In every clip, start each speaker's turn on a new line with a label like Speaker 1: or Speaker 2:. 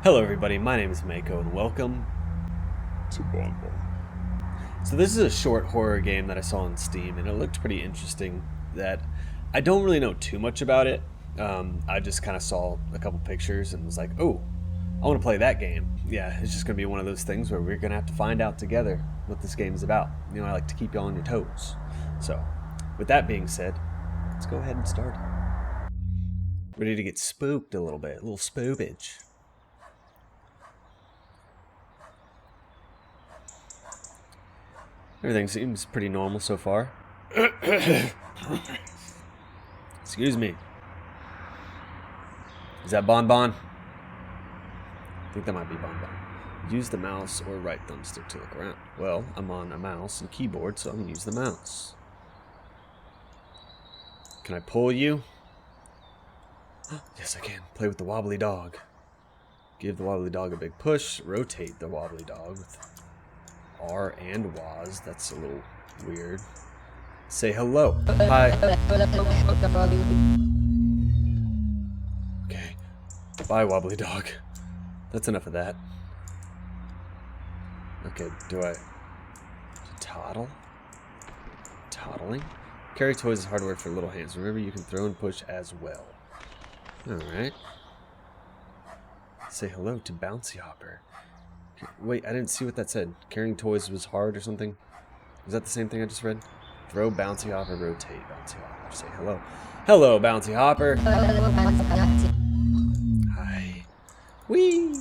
Speaker 1: Hello everybody, my name is Mako and welcome to Bonbon. So this is a short horror game that I saw on Steam and it looked pretty interesting. That I don't really know too much about it. I just kind of saw a couple pictures and was like, oh, I want to play that game. Yeah, it's just going to be one of those things where we're going to have to find out together what this game is about. You know, I like to keep you on your toes. So, with that being said, let's go ahead and start. Ready to get spooked a little bit, a little spoopage. Everything seems pretty normal so far. Excuse me. Is that Bonbon? I think that might be Bonbon. Use the mouse or right thumbstick to look around. Well, I'm on a mouse and keyboard, so I'm going to use the mouse. Can I pull you? Yes, I can. Play with the wobbly dog. Give the wobbly dog a big push. Rotate the wobbly dog with R and WAS. That's a little weird. Say hello. Hi. Okay. Bye, wobbly dog. That's enough of that. Okay, do I toddle? Toddling? Carry toys is hardware for little hands. Remember, you can throw and push as well. Alright. Say hello to Bouncy Hopper. Wait, I didn't see what that said. Carrying toys was hard or something? Is that the same thing I just read? Throw Bouncy Hopper, rotate Bouncy Hopper. Say hello. Hello, Bouncy Hopper. Hi. Whee!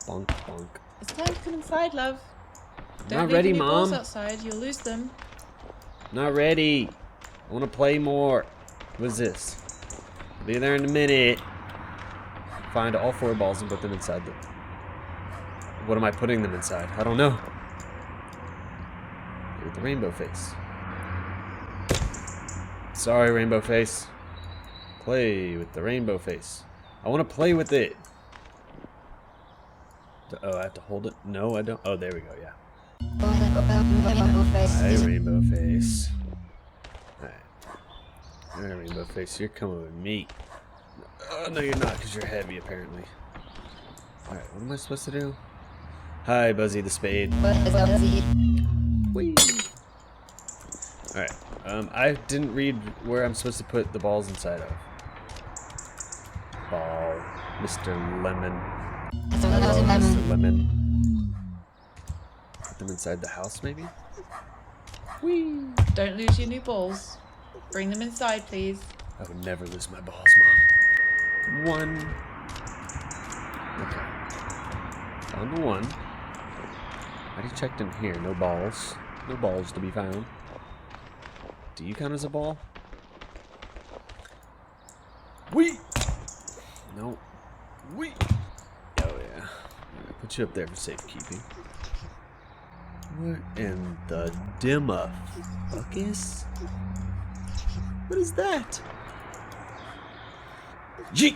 Speaker 1: Bonk, bonk.
Speaker 2: It's time to come inside, love.
Speaker 1: Not ready,
Speaker 2: leave any
Speaker 1: Mom.
Speaker 2: balls outside, you'll lose them.
Speaker 1: Not ready. I want to play more. What is this? I'll be there in a minute. Find all 4 balls and put them inside the... What am I putting them inside? I don't know. With the rainbow face. Sorry, rainbow face. Play with the rainbow face. I want to play with it. Oh, I have to hold it? No, I don't. Oh, there we go, yeah. Hi, rainbow face. Alright. Alright, rainbow face, you're coming with me. Oh, no, you're not, because you're heavy, apparently. Alright, what am I supposed to do? Hi, Buzzy the Spade. Whee! Alright, I didn't read where I'm supposed to put the balls inside of. Ball. Mr. Lemon. Hello, Mr. Lemon. Put them inside the house, maybe? Whee!
Speaker 2: Don't lose your new balls. Bring them inside, please.
Speaker 1: I would never lose my balls, Mom. 1. Okay. Found the 1. Already checked in here. No balls. No balls to be found. Do you count as a ball? Whee! No. Whee! Oh, yeah. I'm gonna put you up there for safekeeping. What in the dimma fuckus? What is that? Gee!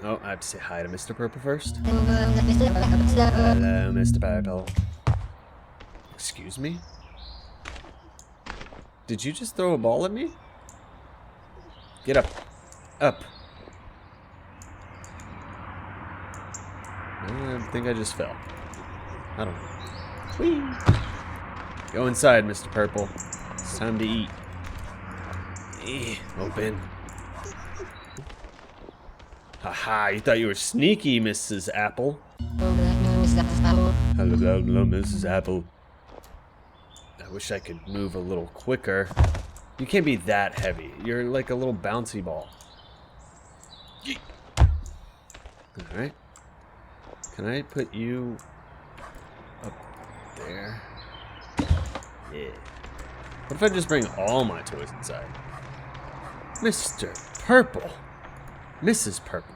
Speaker 1: Oh, I have to say hi to Mr. Purple first. Hello, Mr. Purple. Excuse me? Did you just throw a ball at me? Get up. Up. I think I just fell. I don't know. Whee! Go inside, Mr. Purple. It's time to eat. Open. Haha, you thought you were sneaky, Mrs. Apple. Hello, Mrs. Apple. I wish I could move a little quicker. You can't be that heavy. You're like a little bouncy ball. Alright. Can I put you up there? Yeah. What if I just bring all my toys inside? Mr. Purple. Mrs. Purple.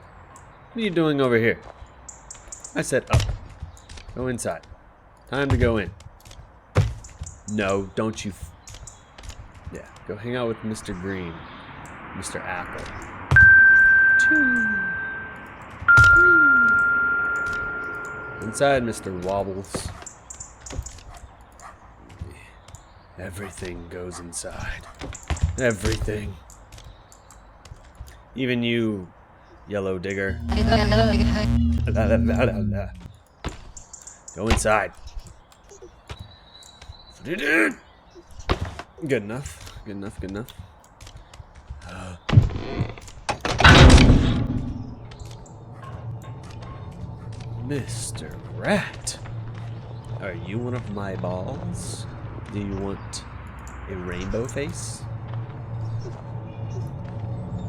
Speaker 1: What are you doing over here? I said up. Go inside. Time to go in. No, don't you... Yeah, go hang out with Mr. Green. Mr. Apple. Inside, Mr. Wobbles. Everything goes inside. Everything. Even you Yellow digger. Go inside. Good enough. Good enough. Good enough. Mr. Rat, are you one of my balls? Do you want a rainbow face?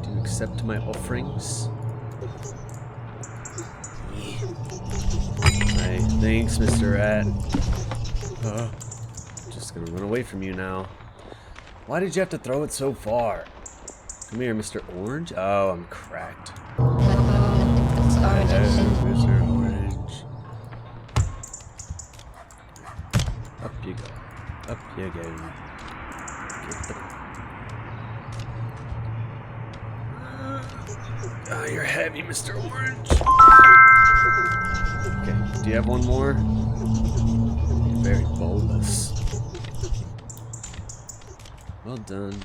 Speaker 1: Do you accept my offerings? Hi, thanks, Mr. Rat. Just gonna run away from you now. Why did you have to throw it so far? Come here, Mr. Orange. Oh, I'm cracked. Hello, Mr. Orange. Up you go. Up you go. Get the... Oh, you're heavy, Mr. Orange. Okay, do you have one more? You're very bulbous. Well done.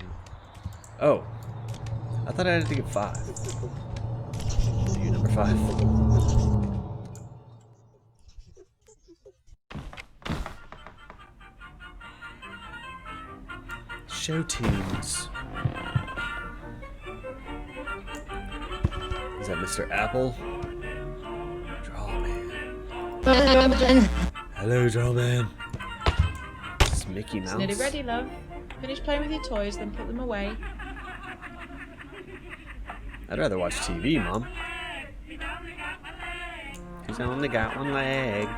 Speaker 1: Oh, I thought I had to get 5. Do you number 5? Show teams. Is that Mr. Apple? Drawman. Hello, Drawman. This is Mickey Mouse.
Speaker 2: It's nearly ready, love. Finish playing with your toys, then put them away.
Speaker 1: I'd rather watch TV, Mom. He's only got one leg.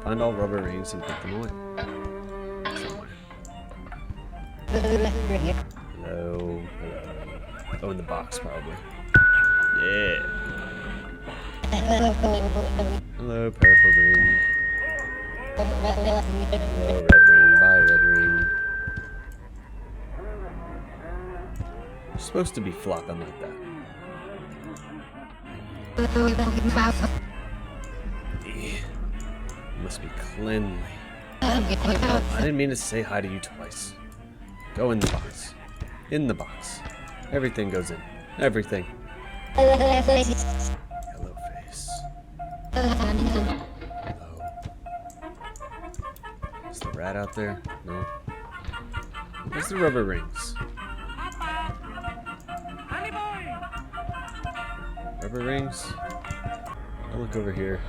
Speaker 1: Find all rubber rings and put them away. Somewhere. Hello. Hello. Oh, in the box, probably. Yeah. Hello, purple ring. Hello, red ring. Bye, red ring. You're supposed to be flopping like that. You must be cleanly. I didn't mean to say hi to you twice. Go in the box. In the box. Everything goes in. Everything. Hello, face. Hello. Is the rat out there? No. Where's the rubber rings? Rubber rings? I'll look over here.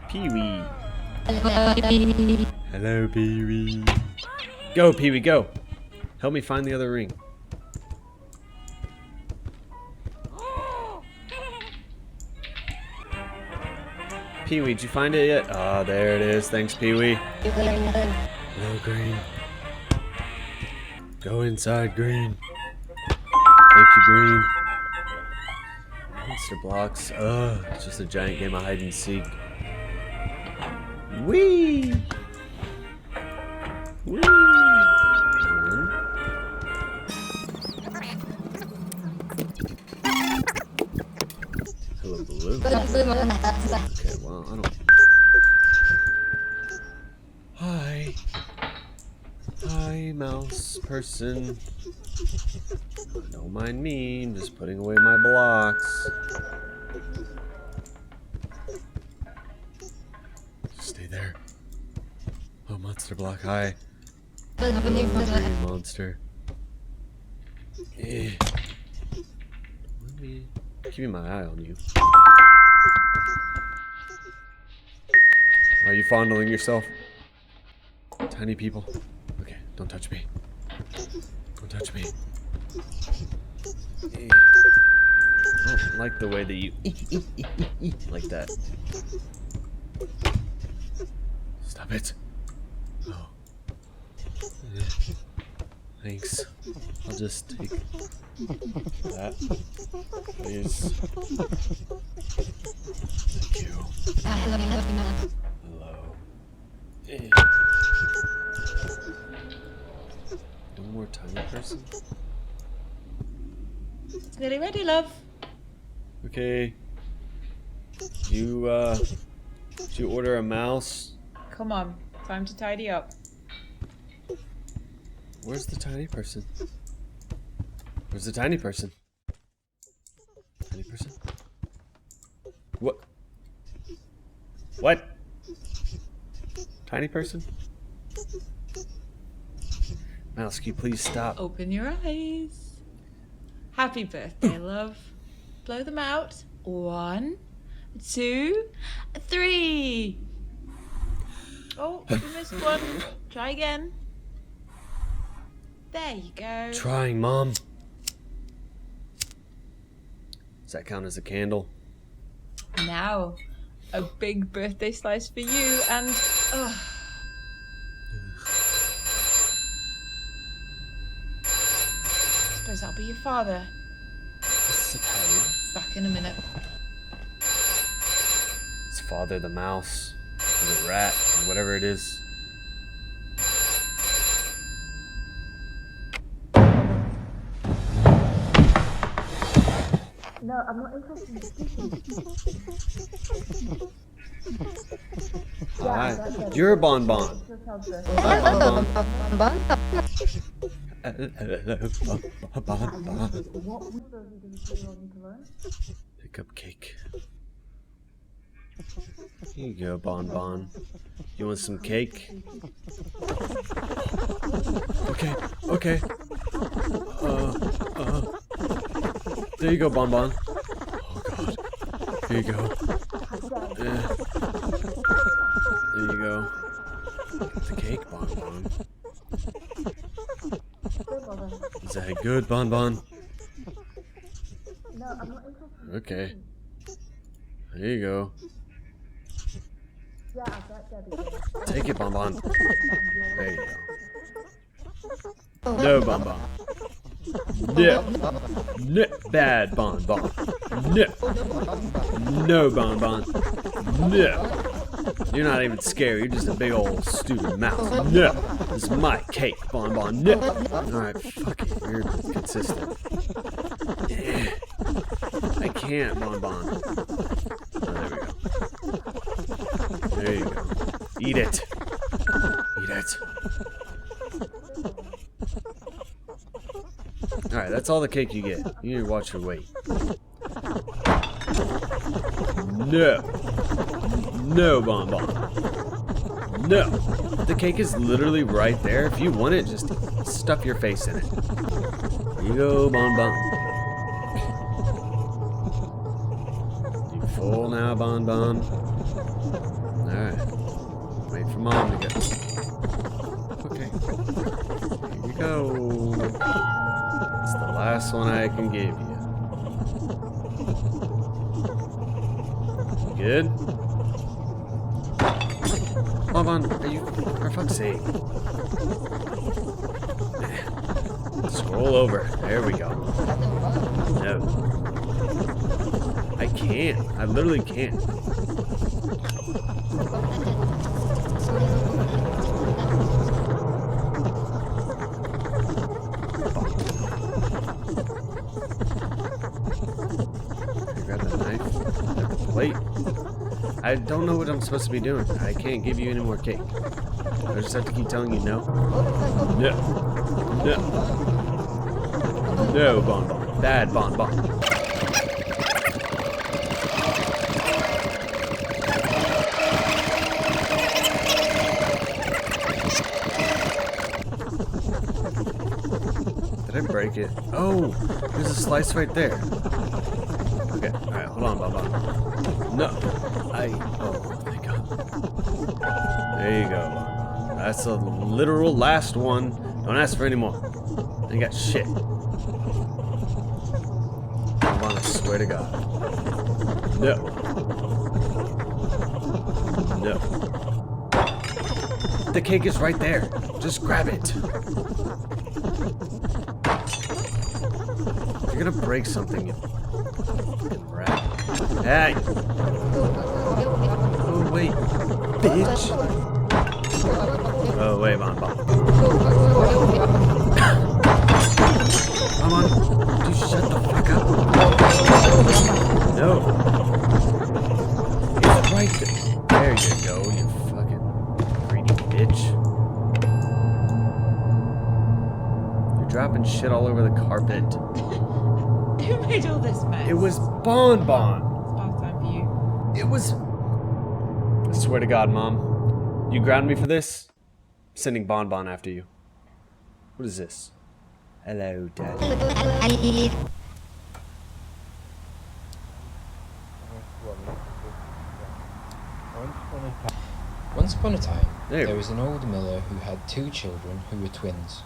Speaker 1: Pee-wee. Hello, Pee-wee. Go, Pee-wee, go. Help me find the other ring. Pee-wee, did you find it yet? Ah, there it is. Thanks, Pee-wee. Hello, Green. Go inside, Green. Thank you, Green. Monster blocks. It's just a giant game of hide and seek. Whee! Whee! Hello, Blue. Okay, well, I don't... Hi. Hi, mouse person. Don't mind me, I'm just putting away my blocks. Stay there. Oh, monster block, hi. Oh, monster. Let me... Keeping my eye on you. Are you fondling yourself? Tiny people. Okay, don't touch me. Don't touch me. I don't like the way that you like that. Stop it. Oh. Thanks. I'll just take that. Please. Thank you. Hello. One more tiny person.
Speaker 2: It's nearly ready, love.
Speaker 1: Okay. Did you order a mouse?
Speaker 2: Come on, time to tidy up.
Speaker 1: Where's the tiny person? Where's the tiny person? Tiny person? What? What? Tiny person? Mouse, can you please stop?
Speaker 2: Open your eyes. Happy birthday, love. Blow them out. 1, 2, 3. Oh, you missed one. Try again. There you go.
Speaker 1: Trying, Mom. Does that count as a candle?
Speaker 2: Now, a big birthday slice for you and... Suppose I'll be your father.
Speaker 1: I suppose.
Speaker 2: Back in a minute.
Speaker 1: It's Father the Mouse, or the Rat, or whatever it is.
Speaker 3: No, I'm not interested in speaking.
Speaker 1: Hi. You're a Bonbon. Hi, Bonbon. Bonbon. Pick up cake. Here you go, Bonbon. You want some cake? Okay. There you go, Bonbon. Oh, God. Here you go. There you go. Get the cake, Bonbon. Is that good, Bonbon?
Speaker 3: No, I'm not interested.
Speaker 1: Okay. There you go.
Speaker 3: Yeah, I've got that.
Speaker 1: Take it, Bonbon. There you go. No, Bonbon. No. No. Bad Bonbon. No. No, Bonbon. No. You're not even scary. You're just a big old stupid mouse. No. This is my cake, Bonbon. No. Alright, fuck it. You're consistent. I can't, Bonbon. Oh, there we go. There you go. Eat it. Eat it. Alright, that's all the cake you get. You need to watch your weight. No. No, Bonbon. No. The cake is literally right there. If you want it, just stuff your face in it. Here you go, Bonbon. You full now, Bonbon? Alright. Wait for Mom to get. Okay. Here you go. It's the last one I can give you. Good? Bonbon, are you... For fuck's sake. Scroll over. There we go. No. I can't. I literally can't. Grab the knife. Grab the plate. I don't know what I'm supposed to be doing. I can't give you any more cake. I just have to keep telling you no. No. No. No, Bonbon. Bad Bonbon. Did I break it? Oh, there's a slice right there. Okay, alright, hold on, Bonbon. No. Oh, thank God. There you go, Bonbon. That's the literal last one. Don't ask for any more. I got shit. Bonbon, I swear to God. No. No. The cake is right there. Just grab it. You're gonna break something, you fucking rat. Hey! Oh, wait. Bitch! Oh, wait, Bonbon. Come on. Dude, shut the fuck up. No. It's right there. There you go, you fucking greedy bitch. You're dropping shit all over the carpet.
Speaker 2: Who made made all this mess?
Speaker 1: It was Bonbon.
Speaker 2: It's bath time for you.
Speaker 1: It was... I swear to God, Mom. You ground me for this? I'm sending Bonbon after you. What is this? Hello, Daddy.
Speaker 4: Once upon a time,
Speaker 1: There.
Speaker 4: there was an old miller who had 2 children who were twins.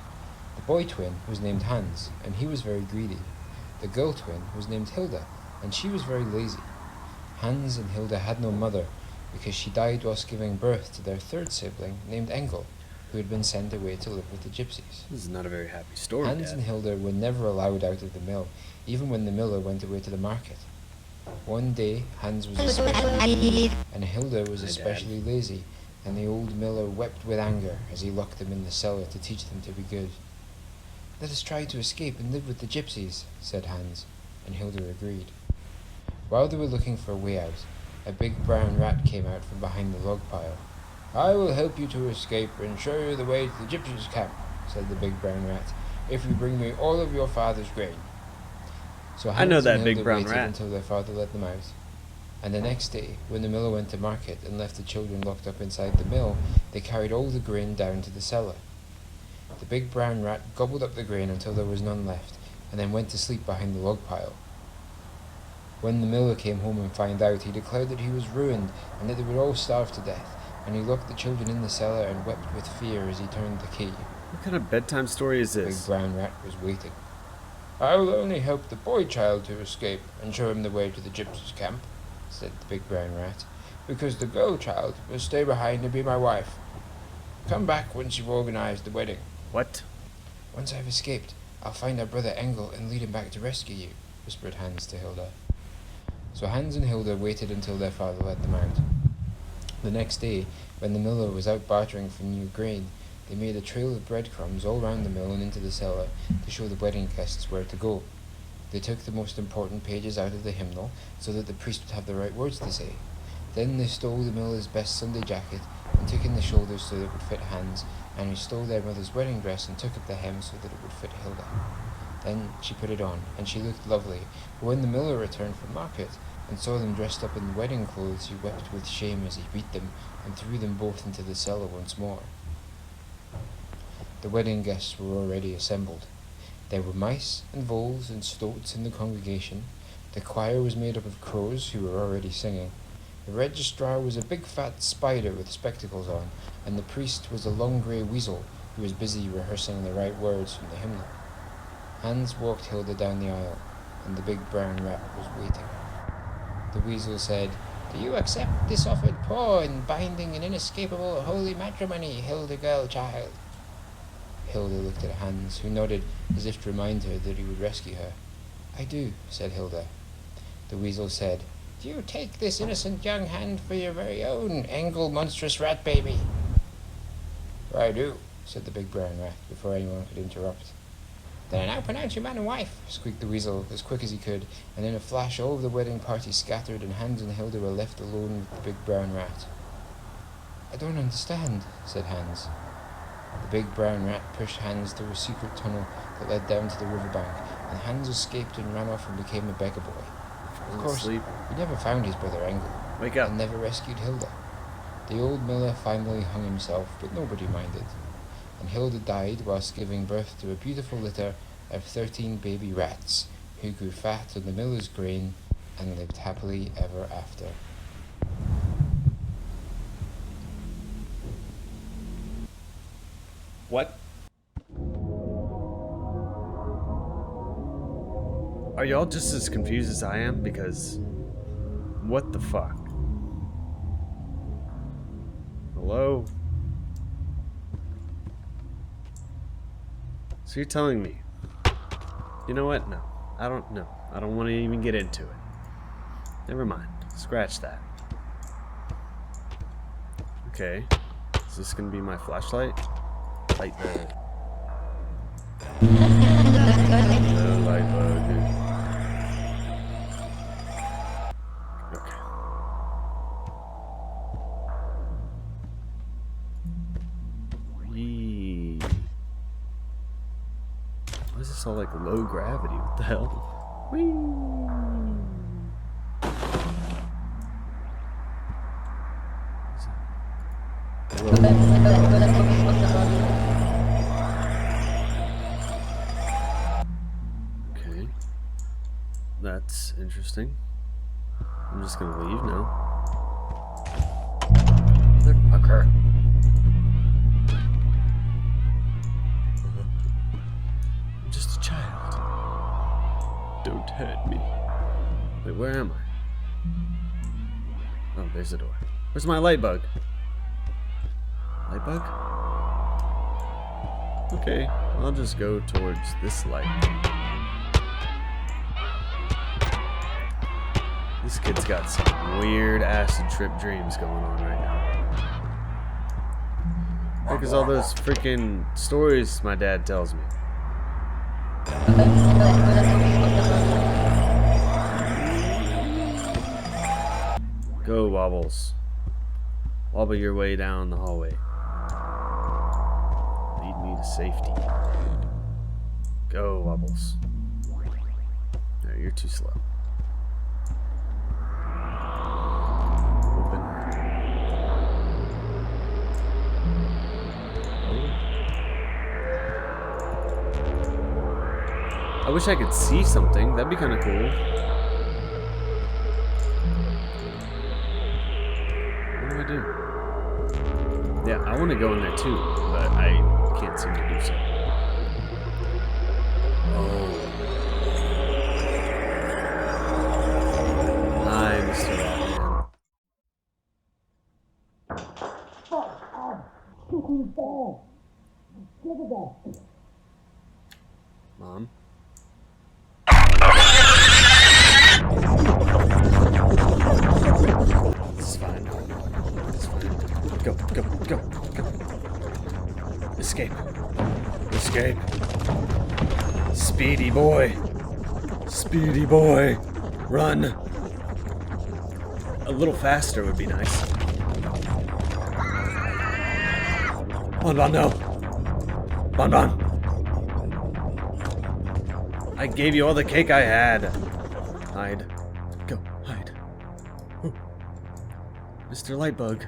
Speaker 4: The boy twin was named Hans, and he was very greedy. The girl twin was named Hilda, and she was very lazy. Hans and Hilda had no mother, because she died whilst giving birth to their 3rd sibling, named Engel, who had been sent away to live with the gypsies.
Speaker 1: This is not a very happy story,
Speaker 4: Hans and
Speaker 1: Dad.
Speaker 4: Hilda were never allowed out of the mill, even when the miller went away to the market. One day, Hans was especially and Hilda was
Speaker 1: Hi, Dad.
Speaker 4: especially lazy, and the old miller wept with anger as he locked them in the cellar to teach them to be good. "Let us try to escape and live with the gypsies," said Hans, and Hilda agreed. While they were looking for a way out, a big brown rat came out from behind the log pile. "I will help you to escape and show you the way to the gypsies' camp," said the big brown rat, "if you bring me all of your father's grain." So
Speaker 1: I know
Speaker 4: Hans
Speaker 1: that
Speaker 4: and
Speaker 1: big
Speaker 4: Hilda
Speaker 1: brown
Speaker 4: waited
Speaker 1: rat.
Speaker 4: until their father let them out. And the next day, when the miller went to market and left the children locked up inside the mill, they carried all the grain down to the cellar. The big brown rat gobbled up the grain until there was none left, and then went to sleep behind the log pile. When the miller came home and found out, he declared that he was ruined and that they would all starve to death, and he locked the children in the cellar and wept with fear as he turned the key.
Speaker 1: What kind of bedtime story is
Speaker 4: The big
Speaker 1: this?
Speaker 4: brown rat was waiting. "I will only help the boy child to escape and show him the way to the gypsies' camp," said the big brown rat, "because the girl child will stay behind and be my wife. Come back once you've organized the wedding."
Speaker 1: What?
Speaker 4: "Once I've escaped, I'll find our brother Engel and lead him back to rescue you," whispered Hans to Hilda. So Hans and Hilda waited until their father let them out. The next day, when the miller was out bartering for new grain, they made a trail of breadcrumbs all round the mill and into the cellar to show the wedding guests where to go. They took the most important pages out of the hymnal so that the priest would have the right words to say. Then they stole the miller's best Sunday jacket and took in the shoulders so that it would fit Hans, and he stole their mother's wedding dress and took up the hem so that it would fit Hilda. Then she put it on, and she looked lovely, but when the miller returned from market and saw them dressed up in wedding clothes, he wept with shame as he beat them and threw them both into the cellar once more. The wedding guests were already assembled. There were mice and voles and stoats in the congregation. The choir was made up of crows who were already singing. The registrar was a big fat spider with spectacles on, and the priest was a long grey weasel who was busy rehearsing the right words from the hymnal. Hans walked Hilda down the aisle, and the big brown rat was waiting. The weasel said, "Do you accept this offered paw in binding and inescapable holy matrimony, Hilda girl child?" Hilda looked at Hans, who nodded as if to remind her that he would rescue her. "I do," said Hilda. The weasel said, "Do you take this innocent young hand for your very own, Engel monstrous rat baby?" "I do," said the big brown rat, before anyone could interrupt. "Then I now pronounce you man and wife," squeaked the weasel as quick as he could, and in a flash all of the wedding party scattered and Hans and Hilda were left alone with the big brown rat. "I don't understand," said Hans. The big brown rat pushed Hans through a secret tunnel that led down to the riverbank, and Hans escaped and ran off and became a beggar boy. Of course,
Speaker 1: Sleep.
Speaker 4: he never found his brother Engel,
Speaker 1: Wake up.
Speaker 4: and never rescued Hilda. The old miller finally hung himself, but nobody minded, and Hilda died whilst giving birth to a beautiful litter of 13 baby rats, who grew fat on the miller's grain and lived happily ever after.
Speaker 1: What? Are y'all just as confused as I am? Because... what the fuck? Hello? So you're telling me... You know what? No. I don't know. I don't want to even get into it. Never mind. Scratch that. Okay. Is this gonna be my flashlight? Light bug. No light bug. Okay. Whee. Why is this all like low gravity? What the hell? Whee! Okay. That's interesting. I'm just gonna leave now. Motherfucker. I'm just a child. Don't hurt me. Wait, where am I? Oh, there's the door. Where's my light bug? Light bug? Okay, I'll just go towards this light. This kid's got some weird acid trip dreams going on right now. Because all those freaking stories my dad tells me. Go, Wobbles. Wobble your way down the hallway. Lead me to safety. Go, Wobbles. No, you're too slow. Open. I wish I could see something. That'd be kind of cool. What do I do? Yeah, I want to go in there too, but I can't seem to do so. Oh. Hi, Mr. Batman. Mom? It's fine. It's fine. Go, go, go, go. Escape. Escape. Speedy boy. Speedy boy. Run. A little faster would be nice. Bonbon, no. Bonbon. I gave you all the cake I had. Hide. Go, hide. Ooh. Mr. Lightbug.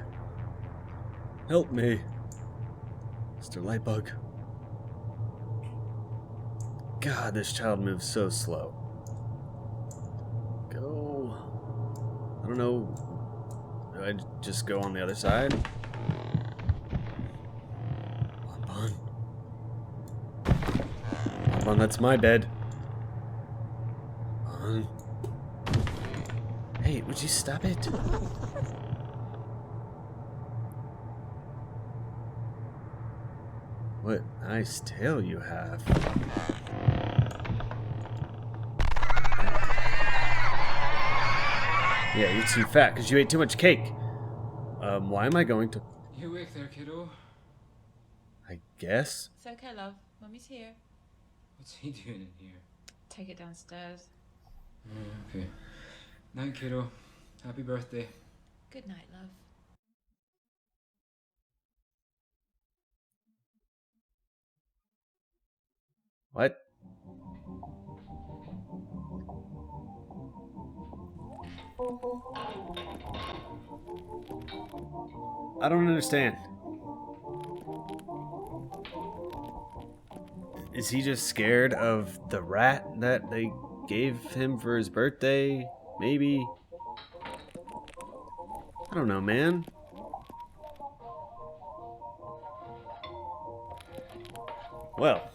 Speaker 1: Help me. Mr. Lightbug. God, this child moves so slow. Go. I don't know. Do I just go on the other side? Bonbon. Bonbon, that's my bed. Bonbon. Hey, would you stop it? What nice tail you have. Yeah, you're too fat because you ate too much cake. Why am I going to...
Speaker 4: You awake there, kiddo?
Speaker 1: I guess?
Speaker 2: It's okay, love. Mummy's here.
Speaker 4: What's he doing in here?
Speaker 2: Take it downstairs.
Speaker 4: Okay. Night, kiddo. Happy birthday.
Speaker 2: Good night, love.
Speaker 1: What? I don't understand. Is he just scared of the rat that they gave him for his birthday? Maybe? I don't know, man. Well,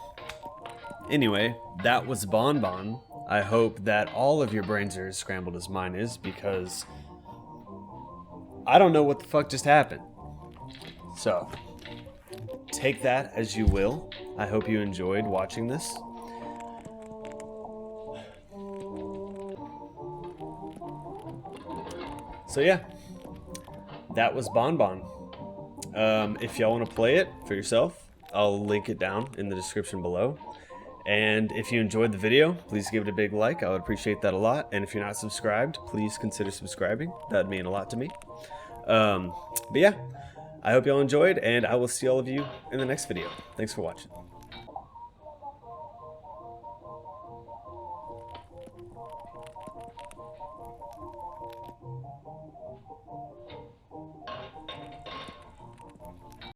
Speaker 1: anyway, that was Bonbon. I hope that all of your brains are as scrambled as mine is, because I don't know what the fuck just happened. So, take that as you will. I hope you enjoyed watching this. So yeah, that was Bonbon. If y'all want to play it for yourself, I'll link it down in the description below. And if you enjoyed the video, please give it a big like. I would appreciate that a lot. And if you're not subscribed, please consider subscribing. That would mean a lot to me. But yeah, I hope y'all enjoyed, and I will see all of you in the next video. Thanks for watching.